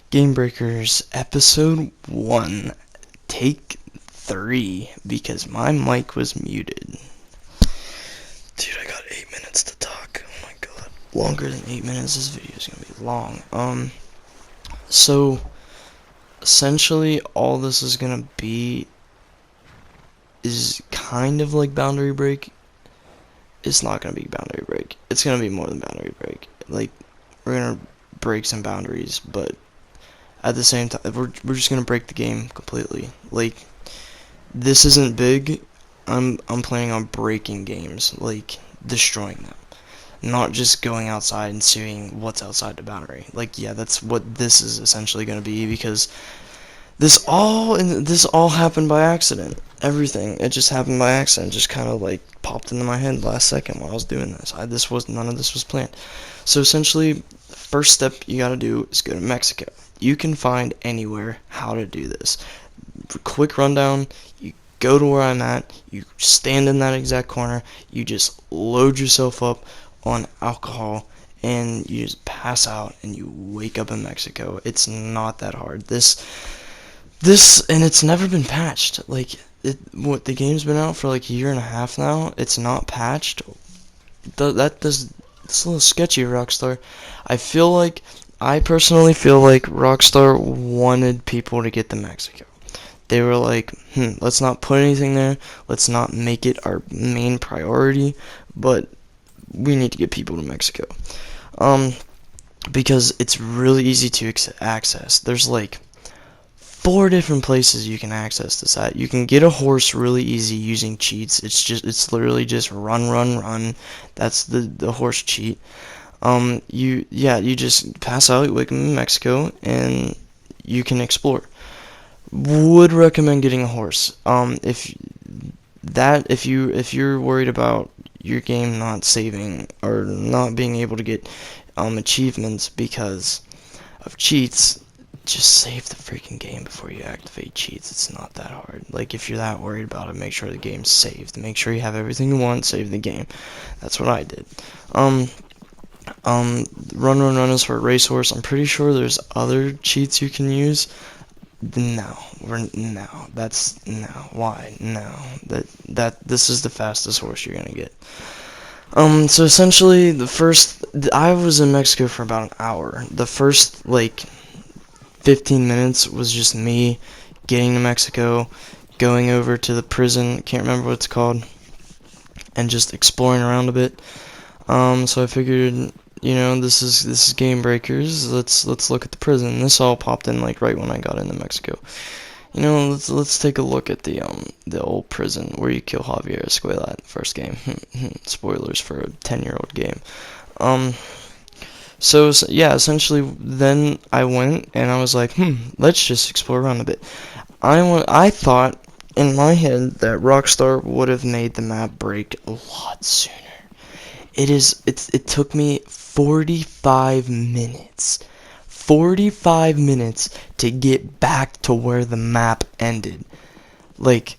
Game Breakers, episode 1, take 3, because my mic was muted. Dude, I got 8 minutes to talk. Oh my god. Longer than 8 minutes, this video is gonna be long. So, essentially, all this is gonna be is kind of like Boundary Break. It's not gonna be Boundary Break. It's gonna be more than Boundary Break. Like, we're gonna break some boundaries, but at the same time, we're just gonna break the game completely. Like, this isn't big. I'm planning on breaking games, like destroying them, not just going outside and seeing what's outside the boundary. Like, yeah, that's what this is essentially gonna be, because this all happened by accident. Everything, it just happened by accident. Just kind of like popped into my head last second while I was doing this. None of this was planned. So essentially, first step you gotta do is go to Mexico. You can find anywhere how to do this. Quick rundown: you go to where I'm at, you stand in that exact corner, you just load yourself up on alcohol, and you just pass out and you wake up in Mexico. It's not that hard. And it's never been patched. Like, the game's been out for like a year and a half now. It's not patched. It's a little sketchy, Rockstar. I personally feel like Rockstar wanted people to get to Mexico. They were like, let's not put anything there. Let's not make it our main priority, but we need to get people to Mexico. Because it's really easy to access. There's like 4 different places you can access this at. You can get a horse really easy using cheats. It's literally just run. That's the horse cheat. You just pass out, you wake up in Mexico, and you can explore. Would recommend getting a horse. If you're worried about your game not saving or not being able to get achievements because of cheats, just save the freaking game before you activate cheats. It's not that hard. Like, if you're that worried about it, make sure the game's saved. Make sure you have everything you want, save the game. That's what I did. Run is for a racehorse. I'm pretty sure there's other cheats you can use. Why? No. This is the fastest horse you're gonna get. So essentially, I was in Mexico for about an hour. The first, like, 15 minutes was just me getting to Mexico, going over to the prison, can't remember what it's called, and just exploring around a bit. So I figured, this is Game Breakers. Let's look at the prison. This all popped in like right when I got into Mexico. Let's take a look at the old prison where you kill Javier Escuela in the first game. Spoilers for a 10-year-old game. So yeah, essentially, then I went and I was like, let's just explore around a bit. I thought in my head that Rockstar would have made the map break a lot sooner. It took me 45 minutes. 45 minutes to get back to where the map ended. Like,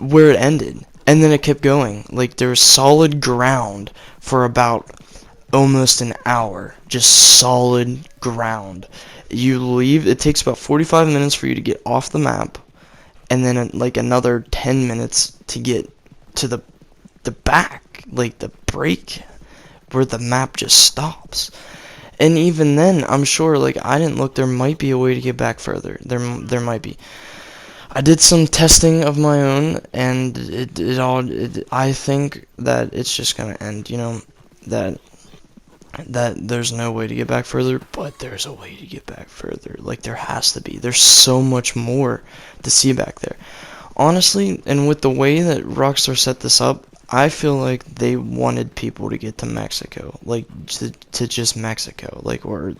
where it ended. And then it kept going. Like, there was solid ground for about almost an hour. Just solid ground. You leave, it takes about 45 minutes for you to get off the map, and then like another 10 minutes to get to the back, like the break where the map just stops. And even then, I'm sure, like, I didn't look, there might be a way to get back further. There might be. I did some testing of my own, and I think that it's just gonna end, that there's no way to get back further, but there's a way to get back further. Like, there has to be. There's so much more to see back there. Honestly, and with the way that Rockstar set this up, I feel like they wanted people to get to Mexico, like to just Mexico, like where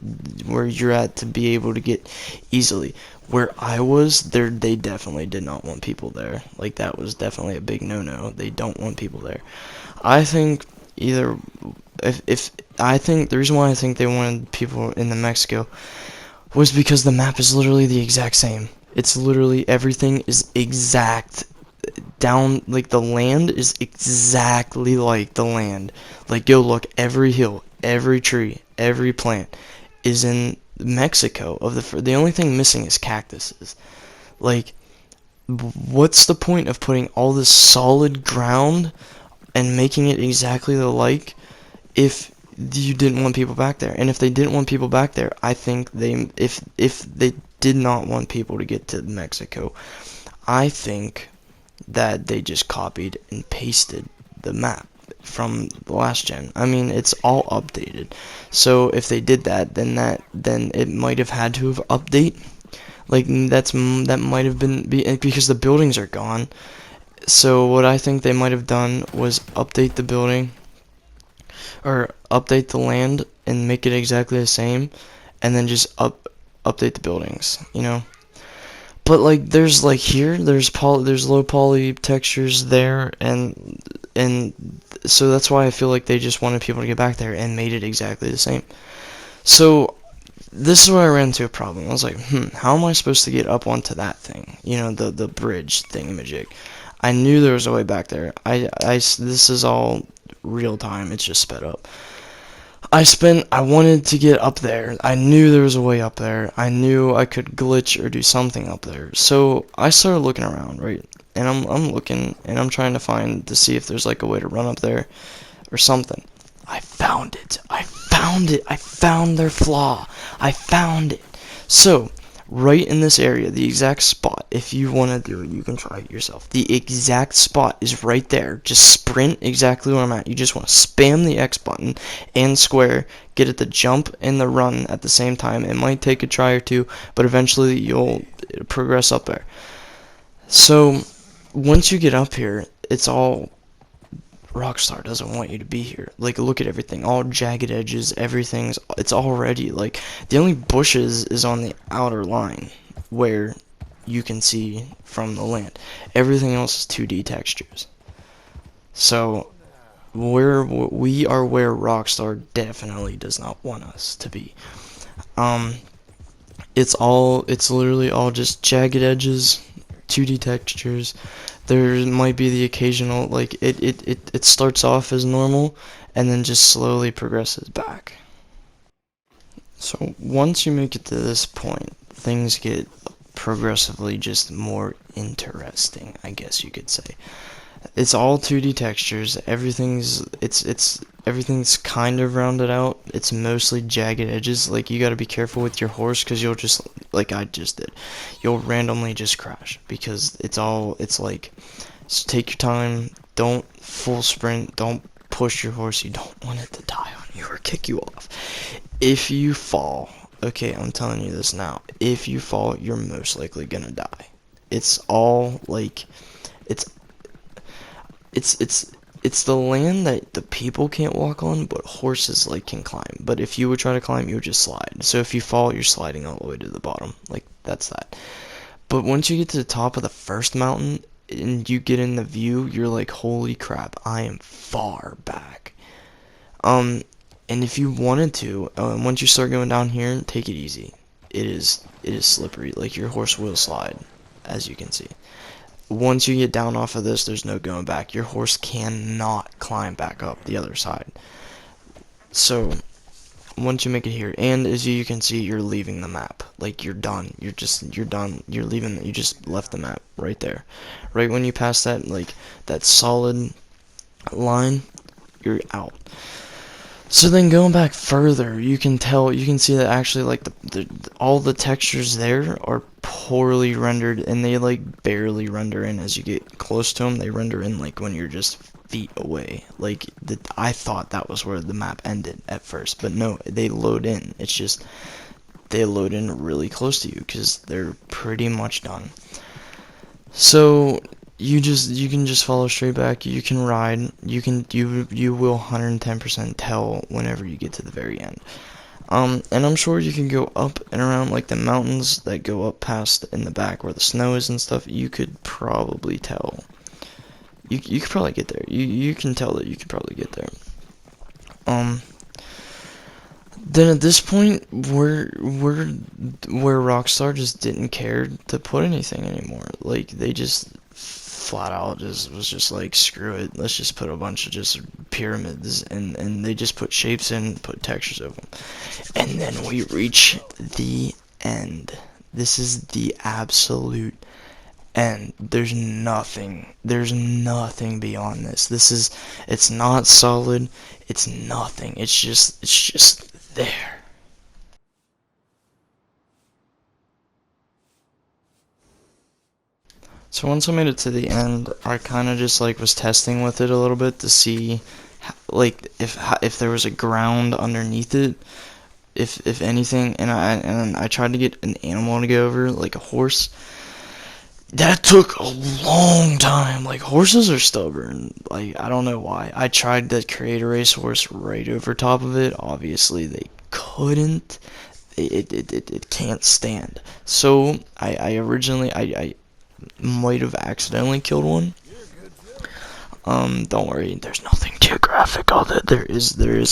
you're at, to be able to get easily. Where I was, they definitely did not want people there. Like, that was definitely a big no-no. They don't want people there. I think the reason why I think they wanted people in the Mexico was because the map is literally the exact same. It's literally, everything is exact. Down, like, the land is exactly like the land. Like, go look, every hill, every tree, every plant is in Mexico. The only thing missing is cactuses. Like, what's the point of putting all this solid ground and making it exactly alike if you didn't want people back there? And if they didn't want people back there, I think if they did not want people to get to Mexico, I think that they just copied and pasted the map from the last gen. I mean, it's all updated. So if they did that, then it might have had to have update. Like that might have been because the buildings are gone. So what I think they might have done was update the building or update the land and make it exactly the same, and then just update the buildings, you know. But like there's like here there's low poly textures there, and so that's why I feel like they just wanted people to get back there and made it exactly the same. So this is where I ran into a problem. I was like, how am I supposed to get up onto that thing? You know, the bridge thingamajig. I knew there was a way back there. This is all real time. It's just sped up. I wanted to get up there. I knew there was a way up there. I knew I could glitch or do something up there. So I started looking around, right? And I'm looking and I'm trying to see if there's like a way to run up there or something. I found it. I found it. I found their flaw. I found it. So, right in this area, the exact spot, if you want to do it, you can try it yourself. The exact spot is right there. Just sprint exactly where I'm at. You just want to spam the X button and square, get it to jump and the run at the same time. It might take a try or two, but eventually you'll progress up there. So, once you get up here, it's all Rockstar doesn't want you to be here. Like, look at everything, all jagged edges, it's already, like, the only bushes is on the outer line, where you can see from the land. Everything else is 2D textures. So, we are where Rockstar definitely does not want us to be. It's literally all just jagged edges, 2D textures. There might be the occasional, like, it starts off as normal and then just slowly progresses back. So once you make it to this point, things get progressively just more interesting, I guess you could say. It's all 2D textures. Everything's kind of rounded out. It's mostly jagged edges. Like, you gotta be careful with your horse, because you'll just, like I just did, you'll randomly just crash, because it's like, so take your time, don't full sprint, don't push your horse, you don't want it to die on you or kick you off. If you fall, okay, I'm telling you this now, if you fall, you're most likely gonna die. It's all, like, it's the land that the people can't walk on, but horses, like, can climb. But if you would try to climb, you would just slide. So if you fall, you're sliding all the way to the bottom. Like, that's that. But once you get to the top of the first mountain and you get in the view, you're like, holy crap, I am far back. And if you wanted to, once you start going down here, take it easy. It is slippery. Like, your horse will slide, as you can see. Once you get down off of this, there's no going back. Your horse cannot climb back up the other side. So, once you make it here, and as you can see, you're leaving the map. Like, you're done. You're done. You're leaving. You just left the map right there. Right when you pass that, like, that solid line, you're out. So then going back further, you can see that actually, like, all the textures there are poorly rendered, and they, like, barely render in as you get close to them. They render in, like, when you're just feet away. Like, I thought that was where the map ended at first, but no, they load in. It's just, they load in really close to you, because they're pretty much done. So you can just follow straight back. You can ride. You will 110% tell whenever you get to the very end. And I'm sure you can go up and around, like, the mountains that go up past in the back where the snow is and stuff. You could probably tell. You could probably get there. You can tell that you could probably get there. Then at this point, where Rockstar just didn't care to put anything anymore. Like, they just flat out just was just like, screw it, let's just put a bunch of just pyramids, and they just put shapes in, put textures over them. And then we reach the end. This is the absolute end. There's nothing beyond this. It's not solid, it's nothing, it's just there. So once I made it to the end, I kind of just like was testing with it a little bit to see, like, if there was a ground underneath it, if anything, and I tried to get an animal to go over, like a horse. That took a long time. Like, horses are stubborn. Like, I don't know why. I tried to create a racehorse right over top of it. Obviously, they couldn't. It can't stand. So I originally I might have accidentally killed one. Don't worry, there's nothing too graphic. All that there is video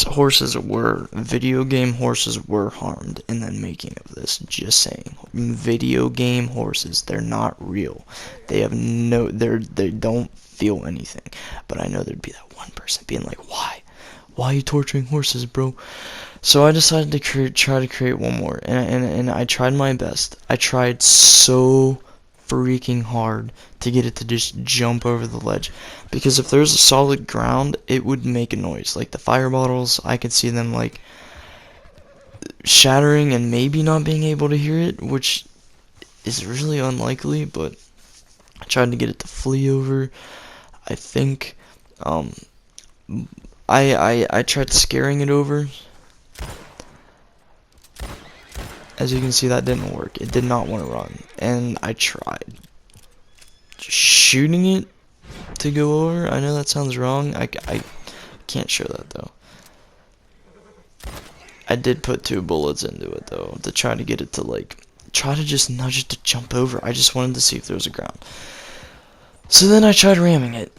game horses were harmed in the making of this. Just saying, video game horses, they're not real. They have they don't feel anything. But I know there'd be that one person being like, why are you torturing horses, bro? So I decided to try to create one more, and I tried my best. I tried so freaking hard to get it to just jump over the ledge, because if there's a solid ground, it would make a noise. Like the fire bottles, I could see them like shattering and maybe not being able to hear it, which is really unlikely, but I tried to get it to flee over. I think I tried scaring it over. As you can see, that didn't work. It did not want to run. And I tried just shooting it to go over. I know that sounds wrong. I can't show that, though. I did put 2 bullets into it, though, to try to get it to, like, try to just nudge it to jump over. I just wanted to see if there was a ground. So then I tried ramming it.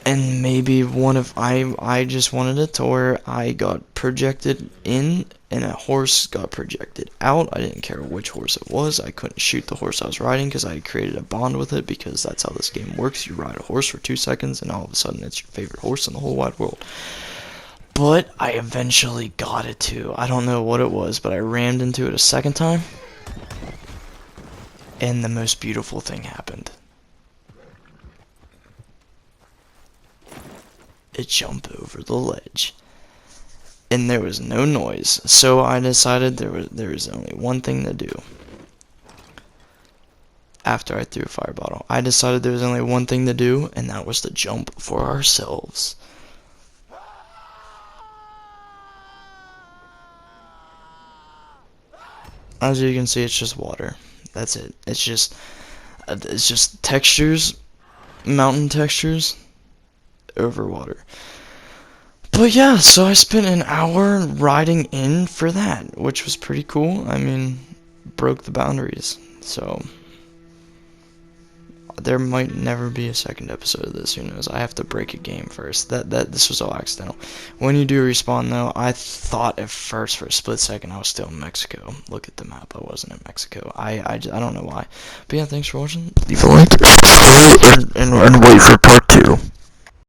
And maybe I just wanted it to where I got projected in and a horse got projected out. I didn't care which horse it was. I couldn't shoot the horse I was riding because I had created a bond with it, because that's how this game works. You ride a horse for 2 seconds and all of a sudden it's your favorite horse in the whole wide world. But I eventually got it to. I don't know what it was, but I rammed into it a second time. And the most beautiful thing happened. It jumped over the ledge, and there was no noise. So I decided there was only one thing to do. After I threw a fire bottle, I decided there was only one thing to do, and that was to jump for ourselves. As you can see, it's just water. That's it. It's just textures, mountain textures over water. But yeah, so I spent an hour riding in for that, which was pretty cool. I mean, broke the boundaries. So there might never be a second episode of this. Who knows? I have to break a game first. This was all accidental. When you do respawn, though, I thought at first for a split second I was still in Mexico. Look at the map. I wasn't in Mexico. I don't know why. But yeah, thanks for watching. Leave a like, subscribe, and wait for part 2.